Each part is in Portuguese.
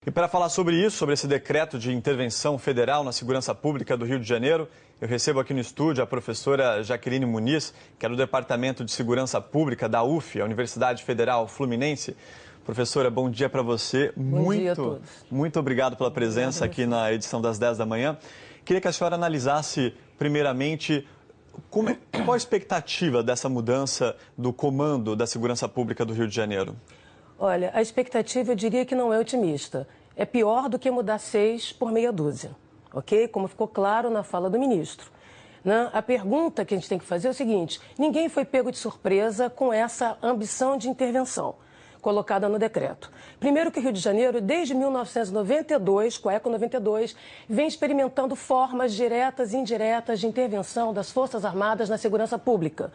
E para falar sobre isso, sobre esse decreto de intervenção federal na segurança pública do Rio de Janeiro, eu recebo aqui no estúdio a professora Jaqueline Muniz, que é do Departamento de Segurança Pública da UF, a Universidade Federal Fluminense. Professora, bom dia para você. Bom dia a todos. Muito obrigado pela presença aqui na edição das 10 da manhã. Queria que a senhora analisasse, primeiramente, qual a expectativa dessa mudança do comando da segurança pública do Rio de Janeiro? Olha, a expectativa eu diria que não é otimista. É pior do que mudar 6 por meia dúzia, ok? Como ficou claro na fala do ministro. A pergunta que a gente tem que fazer é o seguinte: ninguém foi pego de surpresa com essa ambição de intervenção colocada no decreto. Primeiro que o Rio de Janeiro, desde 1992, com a ECO 92, vem experimentando formas diretas e indiretas de intervenção das Forças Armadas na segurança pública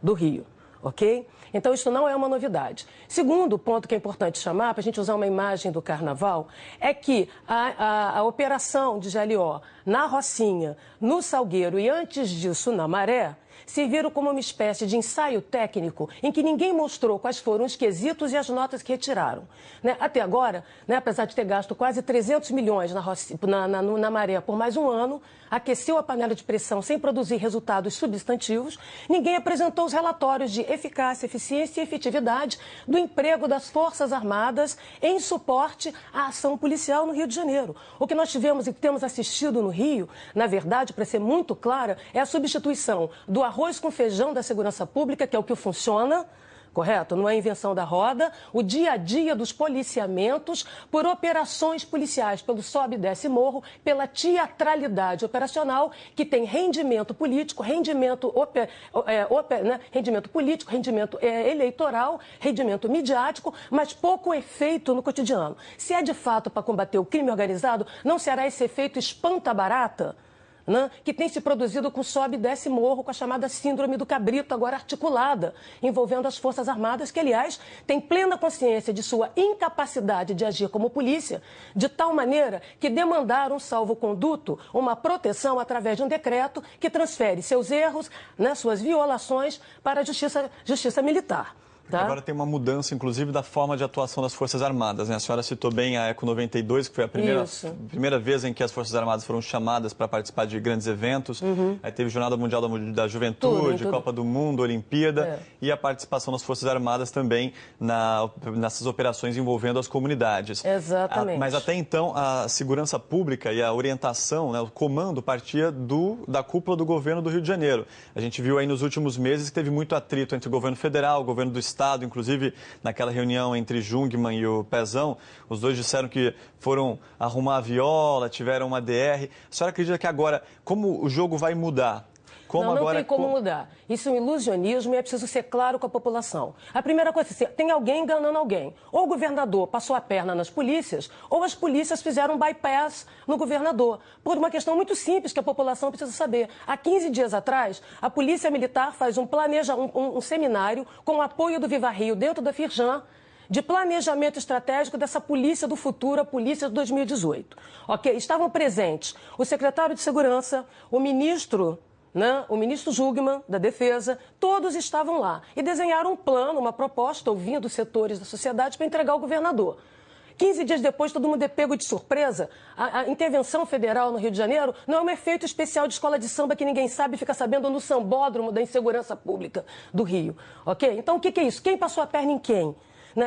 do Rio. Ok? Então, isso não é uma novidade. Segundo ponto que é importante chamar, para a gente usar uma imagem do Carnaval, é que a operação de GLO na Rocinha, no Salgueiro e antes disso na Maré, serviram como uma espécie de ensaio técnico em que ninguém mostrou quais foram os quesitos e as notas que retiraram. Até agora, apesar de ter gasto quase 300 milhões na Maré por mais um ano, aqueceu a panela de pressão sem produzir resultados substantivos, ninguém apresentou os relatórios de eficácia, eficiência e efetividade do emprego das Forças Armadas em suporte à ação policial no Rio de Janeiro. O que nós tivemos e temos assistido no Rio, na verdade, para ser muito clara, é a substituição do arroz com feijão da segurança pública, que é o que funciona, correto? Não é invenção da roda, o dia a dia dos policiamentos por operações policiais, pelo sobe e desce morro, pela teatralidade operacional, que tem rendimento político, rendimento político, rendimento eleitoral, rendimento midiático, mas pouco efeito no cotidiano. Se é de fato para combater o crime organizado, não será esse efeito espanta-barata que tem se produzido com sobe e desce morro, com a chamada síndrome do cabrito, agora articulada, envolvendo as Forças Armadas, que, aliás, têm plena consciência de sua incapacidade de agir como polícia, de tal maneira que demandaram um salvo-conduto, uma proteção através de um decreto que transfere seus erros, suas violações para a justiça militar. Tá? Agora tem uma mudança, inclusive, da forma de atuação das Forças Armadas. A senhora citou bem a ECO 92, que foi a primeira vez em que as Forças Armadas foram chamadas para participar de grandes eventos. Aí teve Jornada Mundial da Juventude, tudo. Copa do Mundo, Olimpíada e a participação das Forças Armadas também nessas operações envolvendo as comunidades. Exatamente. Mas até então a segurança pública e a orientação, o comando partia da cúpula do governo do Rio de Janeiro. A gente viu aí nos últimos meses que teve muito atrito entre o governo federal, o governo do Estado, inclusive naquela reunião entre Jungmann e o Pezão, os dois disseram que foram arrumar a viola, tiveram uma DR. A senhora acredita que agora, como o jogo vai mudar? Não tem como mudar. Isso é um ilusionismo e é preciso ser claro com a população. A primeira coisa é tem alguém enganando alguém. Ou o governador passou a perna nas polícias, ou as polícias fizeram um bypass no governador. Por uma questão muito simples que a população precisa saber. Há 15 dias atrás, a Polícia Militar faz um seminário com o apoio do Viva Rio dentro da Firjan, de planejamento estratégico dessa polícia do futuro, a polícia de 2018. Ok? Estavam presentes o secretário de Segurança, o ministro Jungmann, da Defesa, todos estavam lá e desenharam um plano, uma proposta, ouvindo os setores da sociedade para entregar ao governador. 15 dias depois, todo mundo é pego de surpresa. A intervenção federal no Rio de Janeiro não é um efeito especial de escola de samba que ninguém sabe e fica sabendo no sambódromo da insegurança pública do Rio. Ok? Então, o que é isso? Quem passou a perna em quem?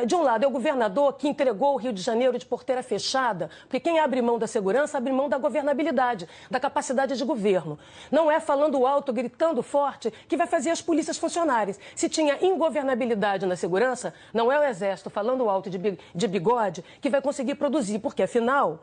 De um lado, é o governador que entregou o Rio de Janeiro de porteira fechada, porque quem abre mão da segurança abre mão da governabilidade, da capacidade de governo. Não é falando alto, gritando forte, que vai fazer as polícias funcionarem. Se tinha ingovernabilidade na segurança, não é o Exército falando alto de bigode que vai conseguir produzir, porque afinal,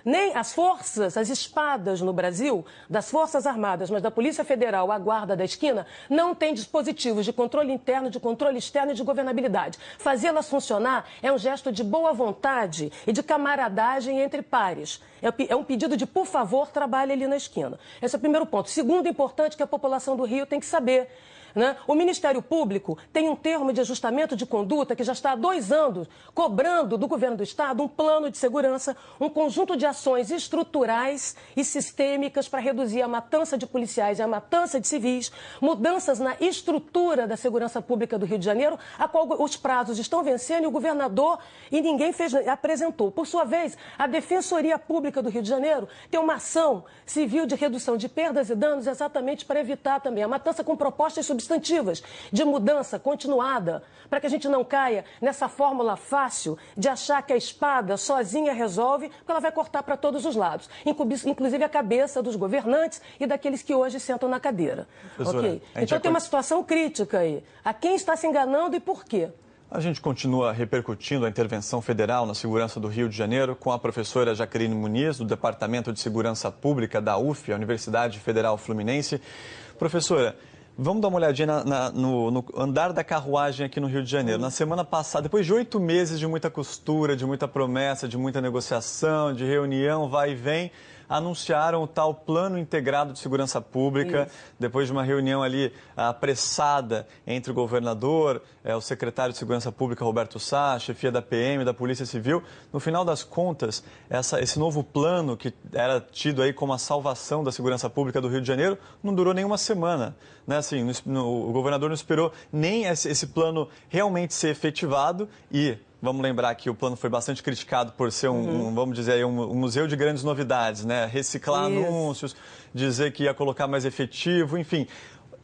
nem as forças, as espadas no Brasil, das Forças Armadas, mas da Polícia Federal, a guarda da esquina, não tem dispositivos de controle interno, de controle externo e de governabilidade. Fazê-las funcionar é um gesto de boa vontade e de camaradagem entre pares. É um pedido de, por favor, trabalhe ali na esquina. Esse é o primeiro ponto. Segundo importante que a população do Rio tem que saber. né? O Ministério Público tem um termo de ajustamento de conduta que já está há 2 anos cobrando do governo do Estado um plano de segurança, um conjunto de ações estruturais e sistêmicas para reduzir a matança de policiais e a matança de civis, mudanças na estrutura da segurança pública do Rio de Janeiro, a qual os prazos estão vencendo e o governador e ninguém apresentou. Por sua vez, a Defensoria Pública do Rio de Janeiro tem uma ação civil de redução de perdas e danos exatamente para evitar também a matança com propostas substantivas de mudança continuada, para que a gente não caia nessa fórmula fácil de achar que a espada sozinha resolve, porque ela vai cortar para todos os lados, inclusive a cabeça dos governantes e daqueles que hoje sentam na cadeira. Okay? Então tem uma situação crítica aí. A quem está se enganando e por quê? A gente continua repercutindo a intervenção federal na segurança do Rio de Janeiro com a professora Jaqueline Muniz, do Departamento de Segurança Pública da UF, a Universidade Federal Fluminense. Professora, vamos dar uma olhadinha no andar da carruagem aqui no Rio de Janeiro. Na semana passada, depois de 8 meses de muita costura, de muita promessa, de muita negociação, de reunião, vai e vem, anunciaram o tal Plano Integrado de Segurança Pública, depois de uma reunião ali apressada entre o governador, o secretário de Segurança Pública, Roberto Sá, a chefia da PM, da Polícia Civil. No final das contas, esse novo plano, que era tido aí como a salvação da segurança pública do Rio de Janeiro, não durou nenhuma semana. Né? Assim, o governador não esperou nem esse plano realmente ser efetivado e... Vamos lembrar que o plano foi bastante criticado por ser vamos dizer aí, um museu de grandes novidades, né? Reciclar anúncios, dizer que ia colocar mais efetivo, enfim.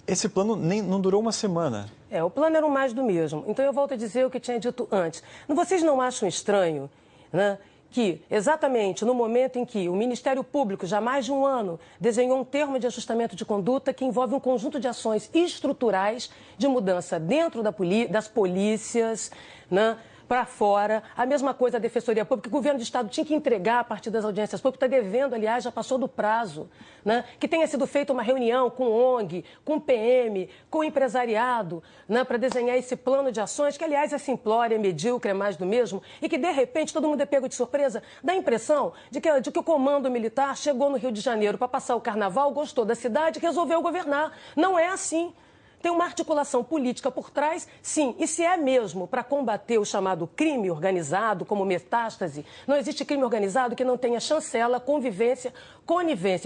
Esse plano não durou uma semana. O plano era o mais do mesmo. Então eu volto a dizer o que tinha dito antes. Vocês não acham estranho, né, que exatamente no momento em que o Ministério Público, já há mais de um ano, desenhou um termo de ajustamento de conduta que envolve um conjunto de ações estruturais de mudança dentro das polícias, né, para fora, a mesma coisa a Defensoria Pública, que o governo do Estado tinha que entregar a partir das audiências públicas, está devendo, aliás, já passou do prazo, né? Que tenha sido feita uma reunião com ONG, com PM, com empresariado, né? Para desenhar esse plano de ações, que, aliás, é simplório, é medíocre, é mais do mesmo, e que, de repente, todo mundo é pego de surpresa, dá a impressão de que o comando militar chegou no Rio de Janeiro para passar o carnaval, gostou da cidade e resolveu governar. Não é assim. Tem uma articulação política por trás, sim. E se é mesmo para combater o chamado crime organizado, como metástase, não existe crime organizado que não tenha chancela, conivência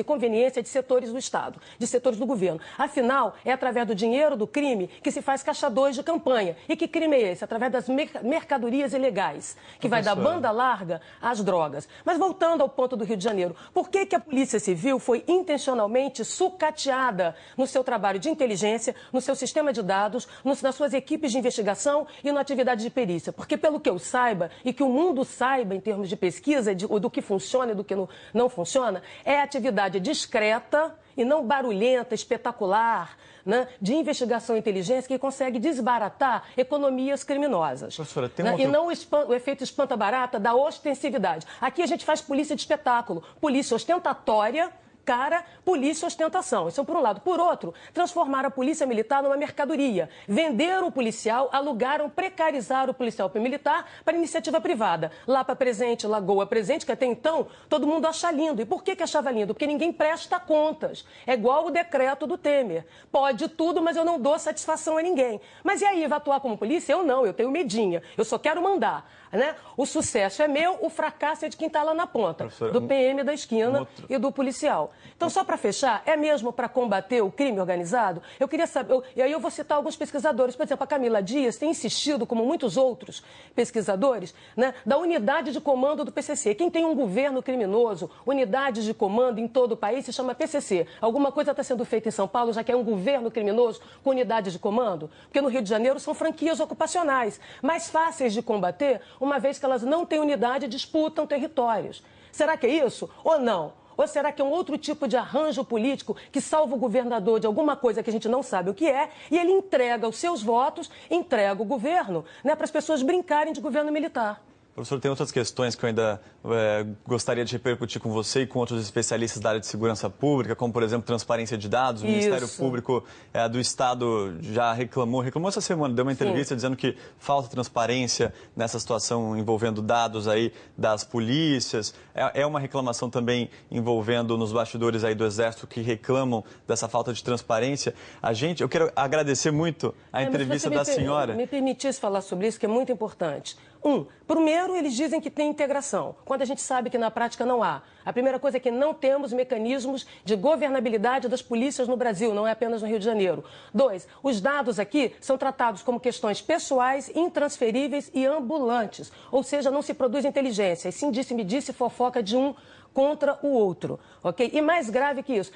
e conveniência de setores do Estado, de setores do governo. Afinal, é através do dinheiro do crime que se faz caixa 2 de campanha. E que crime é esse? Através das mercadorias ilegais, que vai da banda larga às drogas. Mas voltando ao ponto do Rio de Janeiro, por que a Polícia Civil foi intencionalmente sucateada no seu trabalho de inteligência, no seu sistema de dados, nas suas equipes de investigação e na atividade de perícia? Porque, pelo que eu saiba e que o mundo saiba em termos de pesquisa, do que funciona e do que não funciona, é atividade discreta e não barulhenta, espetacular, né, de investigação e inteligência que consegue desbaratar economias criminosas. Professora, tem E não o efeito espanta-barata da ostensividade. Aqui a gente faz polícia de espetáculo, polícia ostentatória, polícia ostentação. Isso é por um lado. Por outro, transformar a polícia militar numa mercadoria. Venderam o policial, alugaram, precarizaram o policial militar para iniciativa privada. Lapa Presente, Lagoa Presente, que até então todo mundo acha lindo. E por que achava lindo? Porque ninguém presta contas. É igual o decreto do Temer. Pode tudo, mas eu não dou satisfação a ninguém. Mas e aí, vai atuar como polícia? Eu não, eu tenho medinha. Eu só quero mandar. Né? O sucesso é meu, o fracasso é de quem está lá na ponta, do PM da esquina e do policial. Então, só para fechar, é mesmo para combater o crime organizado? Eu queria saber, e aí eu vou citar alguns pesquisadores, por exemplo, a Camila Dias tem insistido, como muitos outros pesquisadores, né, da unidade de comando do PCC. Quem tem um governo criminoso, unidade de comando em todo o país, se chama PCC. Alguma coisa está sendo feita em São Paulo, já que é um governo criminoso com unidade de comando? Porque no Rio de Janeiro são franquias ocupacionais, mais fáceis de combater, uma vez que elas não têm unidade e disputam territórios. Será que é isso ou não? Ou será que é um outro tipo de arranjo político que salva o governador de alguma coisa que a gente não sabe o que é e ele entrega os seus votos, entrega o governo, né, para as pessoas brincarem de governo militar? Professor, tem outras questões que eu ainda gostaria de repercutir com você e com outros especialistas da área de segurança pública, como, por exemplo, transparência de dados. O Ministério Público do Estado já reclamou essa semana, deu uma entrevista dizendo que falta transparência nessa situação envolvendo dados aí das polícias. É uma reclamação também envolvendo nos bastidores aí do Exército que reclamam dessa falta de transparência. Eu quero agradecer muito a entrevista da senhora. Me permitisse falar sobre isso, que é muito importante. Primeiro, eles dizem que tem integração, quando a gente sabe que na prática não há. A primeira coisa é que não temos mecanismos de governabilidade das polícias no Brasil, não é apenas no Rio de Janeiro. 2, os dados aqui são tratados como questões pessoais, intransferíveis e ambulantes. Ou seja, não se produz inteligência, e sim disse-me-disse fofoca de um contra o outro, ok? E mais grave que isso,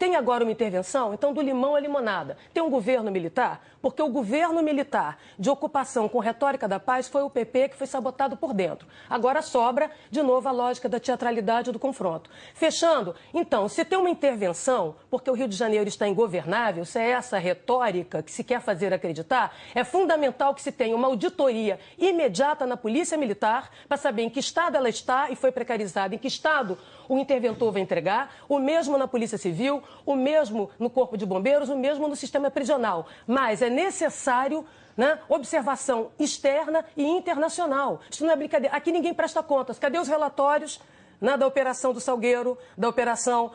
tem agora uma intervenção, então do limão à limonada. Tem um governo militar, porque o governo militar de ocupação com retórica da paz foi o PP que foi sabotado por dentro. Agora sobra, de novo, a lógica da teatralidade do confronto. Fechando, então, se tem uma intervenção, porque o Rio de Janeiro está ingovernável, se é essa retórica que se quer fazer acreditar, é fundamental que se tenha uma auditoria imediata na Polícia Militar para saber em que estado ela está e foi precarizada, em que estado o interventor vai entregar, o mesmo na Polícia Civil, o mesmo no Corpo de Bombeiros, o mesmo no sistema prisional. Mas é necessário observação externa e internacional. Isso não é brincadeira. Aqui ninguém presta contas. Cadê os relatórios da Operação do Salgueiro, da operação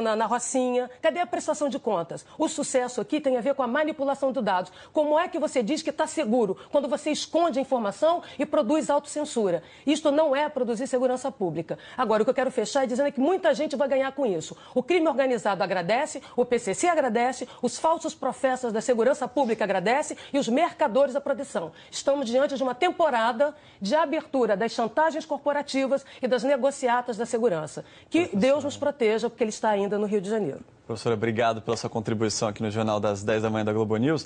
na Rocinha? Cadê a prestação de contas? O sucesso aqui tem a ver com a manipulação de dados. Como é que você diz que está seguro quando você esconde a informação e produz autocensura? Isto não é produzir segurança pública. Agora, o que eu quero fechar é dizendo que muita gente vai ganhar com isso. O crime organizado agradece, o PCC agradece, os falsos profetas da segurança pública agradecem e os mercadores da proteção. Estamos diante de uma temporada de abertura das chantagens corporativas e das negociatas da segurança. Que Deus nos proteja, porque ele está ainda no Rio de Janeiro. Professora, obrigado pela sua contribuição aqui no Jornal das 10 da manhã da Globo News.